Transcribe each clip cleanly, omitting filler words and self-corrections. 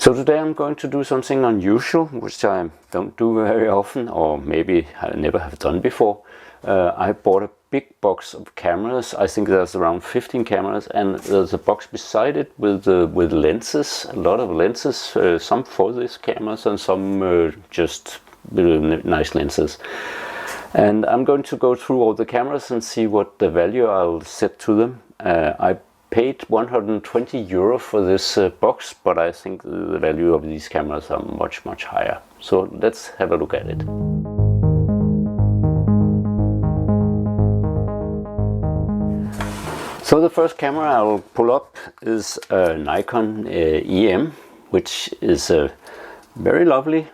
So today I'm going to do something unusual, which I don't do very often, or maybe I never have done before. I bought a big box of cameras. I think there's around 15 cameras, and there's a box beside it with lenses, a lot of lenses, some for these cameras and some just nice lenses. And I'm going to go through all the cameras and see what the value I'll set to them. I paid 120 euro for this box, but I think the value of these cameras are much higher. So let's have a look at it. So the first camera I'll pull up is a Nikon EM, which is a very lovely,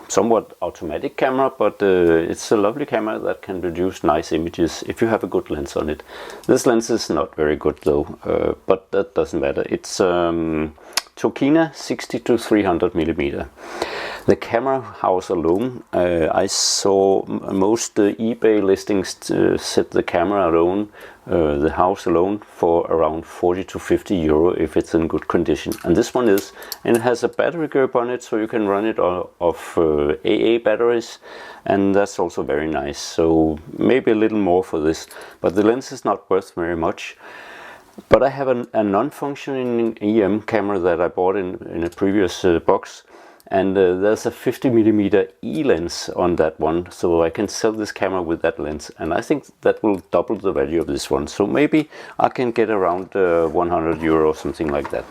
somewhat automatic camera, but it's a lovely camera that can produce nice images if you have a good lens on it. This lens is not very good though, but that doesn't matter. It's Tokina 60-300mm. The camera house alone, I saw most eBay listings set the camera alone, the house alone, for around 40-50 euro if it's in good condition. And this one is, and it has a battery grip on it, so you can run it off AA batteries, and that's also very nice. So maybe a little more for this, but the lens is not worth very much. But I have a non-functioning EM camera that I bought in a previous box, and there's a 50mm E lens on that one, so I can sell this camera with that lens, and I think that will double the value of this one. So maybe I can get around 100 euro, something like that.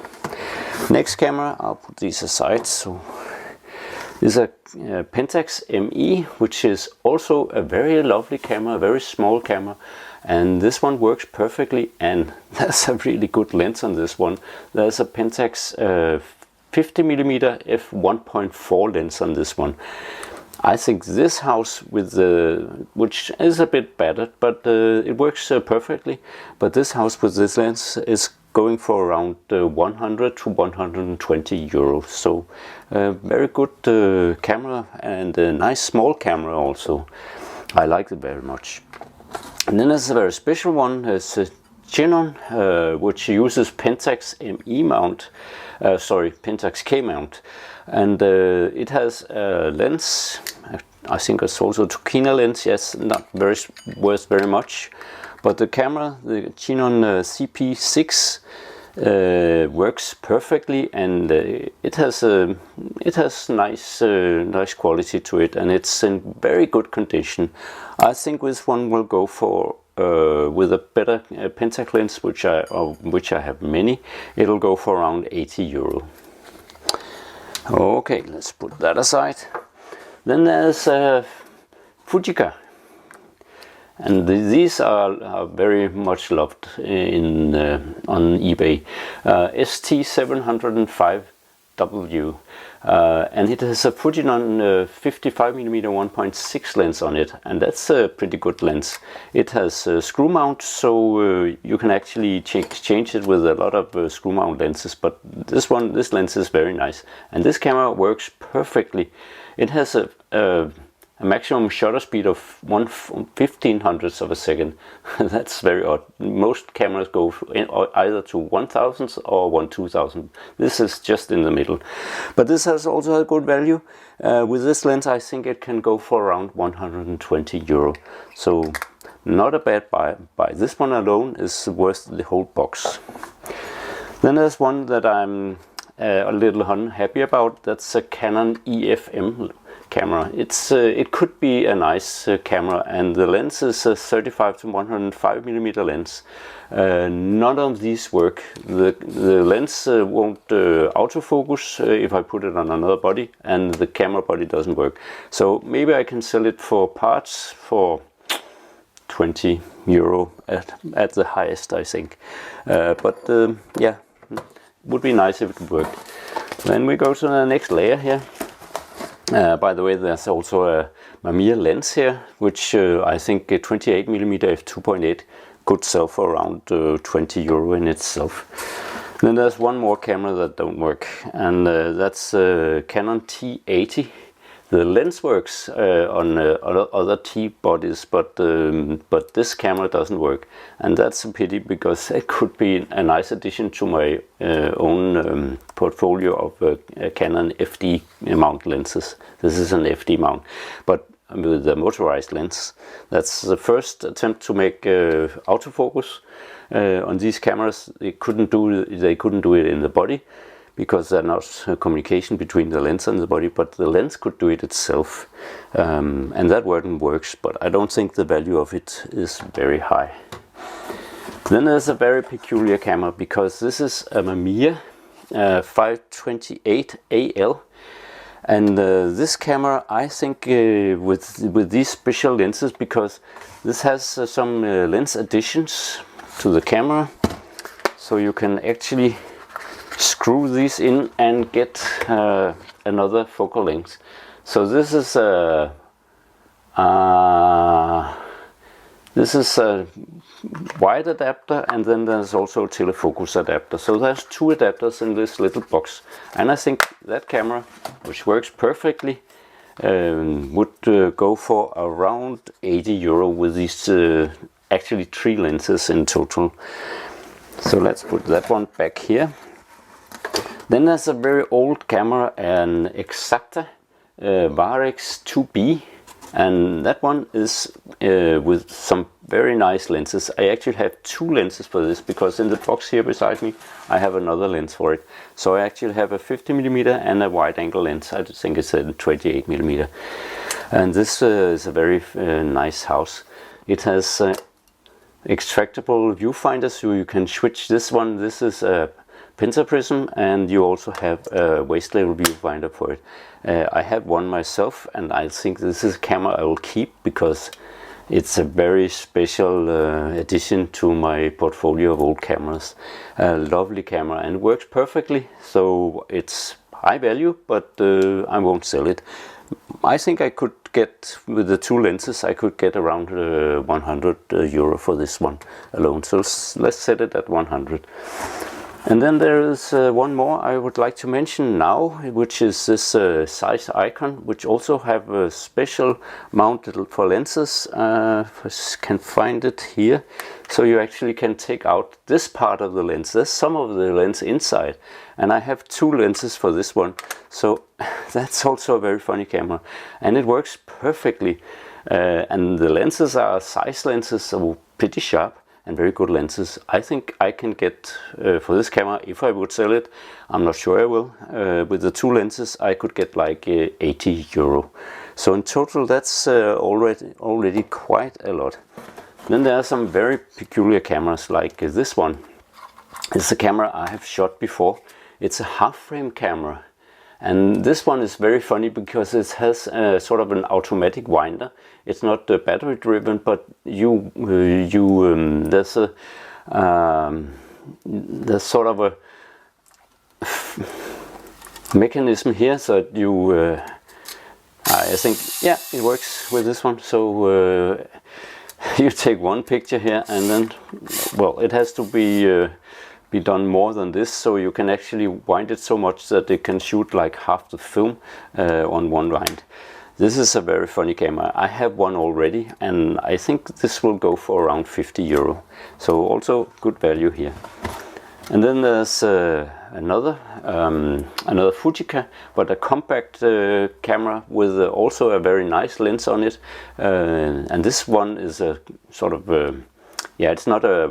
Next camera, I'll put these aside. So this is a Pentax ME, which is also a very lovely camera, a very small camera. And this one works perfectly, and there's a really good lens on this one. There's a Pentax 50mm f1.4 lens on this one. I think this house with the, which is a bit battered, but it works perfectly. But this house with this lens is going for around 100 to 120 euros. So very good camera, and a nice small camera also. I like it very much. And then there's a very special one. It's a Chinon, which uses Pentax ME mount, Pentax K mount, and it has a lens. I think it's also a Tokina lens. Yes, not very worth very much, but the camera, the Chinon CP-6, works perfectly, and it has nice quality to it, and it's in very good condition. I think this one will go for with a better Pentax lens, which I have many. It'll go for around 80 euro. Okay, let's put that aside. Then there's Fujica, and these are very much loved on eBay. ST-705W, and it has a Fujinon 55mm 1.6 lens on it, and that's a pretty good lens. It has a screw mount, so you can actually change it with a lot of screw mount lenses, but this lens is very nice, and this camera works perfectly. It has a maximum shutter speed of 1/1500th of a second. That's very odd. Most cameras go either to 1000th or 1/2000. This is just in the middle. But this has also a good value. With this lens, I think it can go for around 120 euro. So not a bad buy. This one alone is worth the whole box. Then there's one that I'm a little unhappy about. That's a Canon EF-M camera. It could be a nice camera, and the lens is a 35-105mm lens. None of these work. The lens won't autofocus if I put it on another body, and the camera body doesn't work. So maybe I can sell it for parts for 20 euro at the highest, I think. Yeah, would be nice if it would work. Then we go to the next layer here. By the way, there's also a Mamiya lens here, which I think 28mm f2.8 could sell for around 20 euro in itself. Then there's one more camera that don't work, and that's Canon T80. The lens works on other T bodies, but this camera doesn't work, and that's a pity because it could be a nice addition to my own portfolio of Canon FD mount lenses. This is an FD mount, but with the motorized lens. That's the first attempt to make autofocus on these cameras. They couldn't do it in the body, because there's not communication between the lens and the body, but the lens could do it itself, and that works, but I don't think the value of it is very high. Then there's a very peculiar camera, because this is a Mamiya 528 AL, and this camera, I think, with these special lenses, because this has some lens additions to the camera, so you can actually screw these in and get another focal length. So this is a wide adapter, and then there's also a telefocus adapter. So there's two adapters in this little box, and I think that camera, which works perfectly, would go for around 80 euro with these actually 3 lenses in total. So let's put that one back here. Then there's a very old camera, an Exakta Varex IIb, and that one is with some very nice lenses. I actually have 2 lenses for this, because in the box here beside me I have another lens for it. So I actually have a 50mm and a wide angle lens. I think it's a 28mm, and this is a very nice house. It has extractable viewfinders, so you can switch this one. This is a pentaprism, and you also have a waist level viewfinder for it. I have one myself, and I think this is a camera I will keep, because it's a very special addition to my portfolio of old cameras. A lovely camera, and works perfectly, so it's high value, but I won't sell it. I think I could get, with the 2 lenses, I could get around 100 euro for this one alone. So let's set it at 100. And then there is one more I would like to mention now, which is this Zeiss Ikon, which also have a special mount for lenses. Can find it here. So you actually can take out this part of the lens. There's some of the lens inside, and I have 2 lenses for this one. So that's also a very funny camera, and it works perfectly. And the lenses are Zeiss lenses, so pretty sharp and very good lenses. I think I can get for this camera, if I would sell it, I'm not sure I will, with the 2 lenses I could get like 80 euro. So in total that's already quite a lot. Then there are some very peculiar cameras, like this one. It's a camera I have shot before. It's a half frame camera, and this one is very funny because it has sort of an automatic winder. It's not battery driven, but there's sort of a mechanism here, so that you I think, yeah, it works with this one. So you take one picture here, and then, well, it has to be done more than this, so you can actually wind it so much that it can shoot like half the film on one wind. This is a very funny camera. I have one already, and I think this will go for around 50 euro. So also good value here. And then there's another Fujica, but a compact camera with also a very nice lens on it. And this one is a sort of yeah, it's not a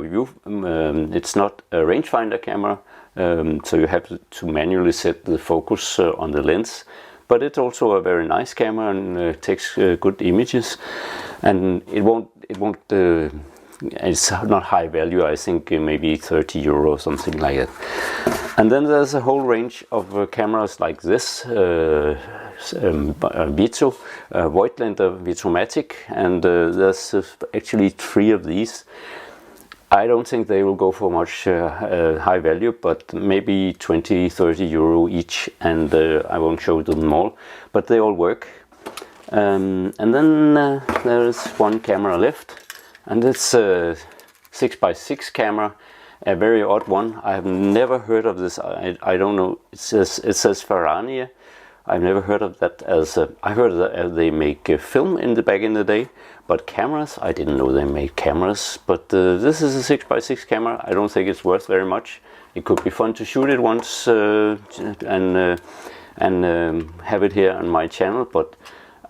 it's not a rangefinder camera, so you have to manually set the focus on the lens. But it's also a very nice camera, and takes good images, and it won't it's not high value. I think maybe 30 euro or something like that. And then there's a whole range of cameras like this, Vito, Voigtländer Vitomatic, and there's actually 3 of these. I don't think they will go for much high value, but maybe 20-30 euro each, and I won't show them all, but they all work. And then there is one camera left, and it's a 6x6 camera, a very odd one. I have never heard of this. I don't know. It says Ferania, I've never heard of that as I heard that they make film in the back in the day, but cameras, I didn't know they made cameras. But this is a 6x6 camera. I don't think it's worth very much. It could be fun to shoot it once and have it here on my channel, but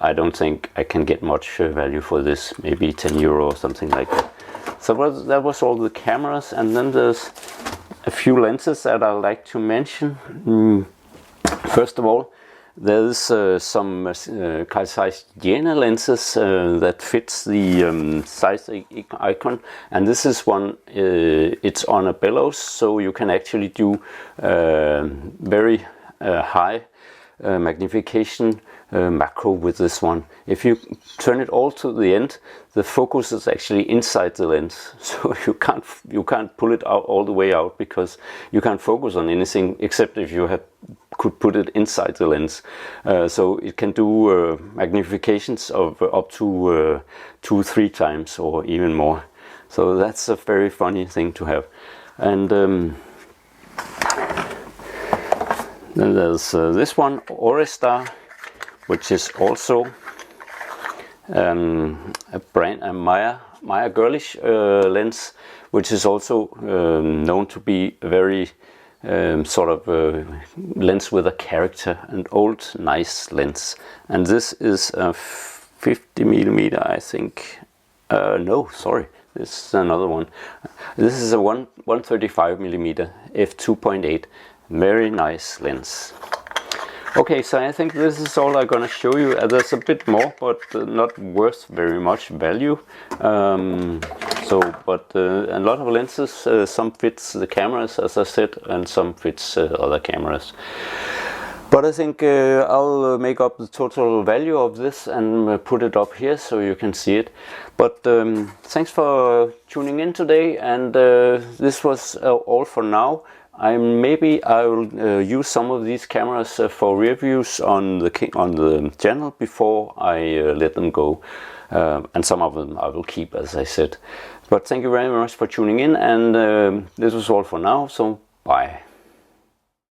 I don't think I can get much value for this. Maybe 10 euro or something like that. So that was all the cameras, and then there's a few lenses that I like to mention. First of all, there's some Zeiss Jena lenses that fits the Zeiss Ikon, and this is one, it's on a bellows, so you can actually do very high magnification macro with this one. If you turn it all to the end, the focus is actually inside the lens, so you can't pull it out all the way out, because you can't focus on anything except if you could put it inside the lens. So it can do magnifications of up to 2-3 times or even more. So that's a very funny thing to have. And then there's this one, Orestar, which is also a Mamiya girlish lens, which is also known to be a very sort of lens with a character, an old nice lens. And this is a 50mm, I think. No, sorry, this is another one. This is a 135mm f2.8. Very nice lens. Okay, so I think this is all I'm gonna show you. There's a bit more, but not worth very much value. But a lot of lenses, some fits the cameras, as I said, and some fits other cameras. But I think I'll make up the total value of this and put it up here so you can see it. But thanks for tuning in today, and this was all for now. Maybe I will use some of these cameras for reviews on the channel before I let them go, and some of them I will keep, as I said. But thank you very much for tuning in, and this was all for now, so bye.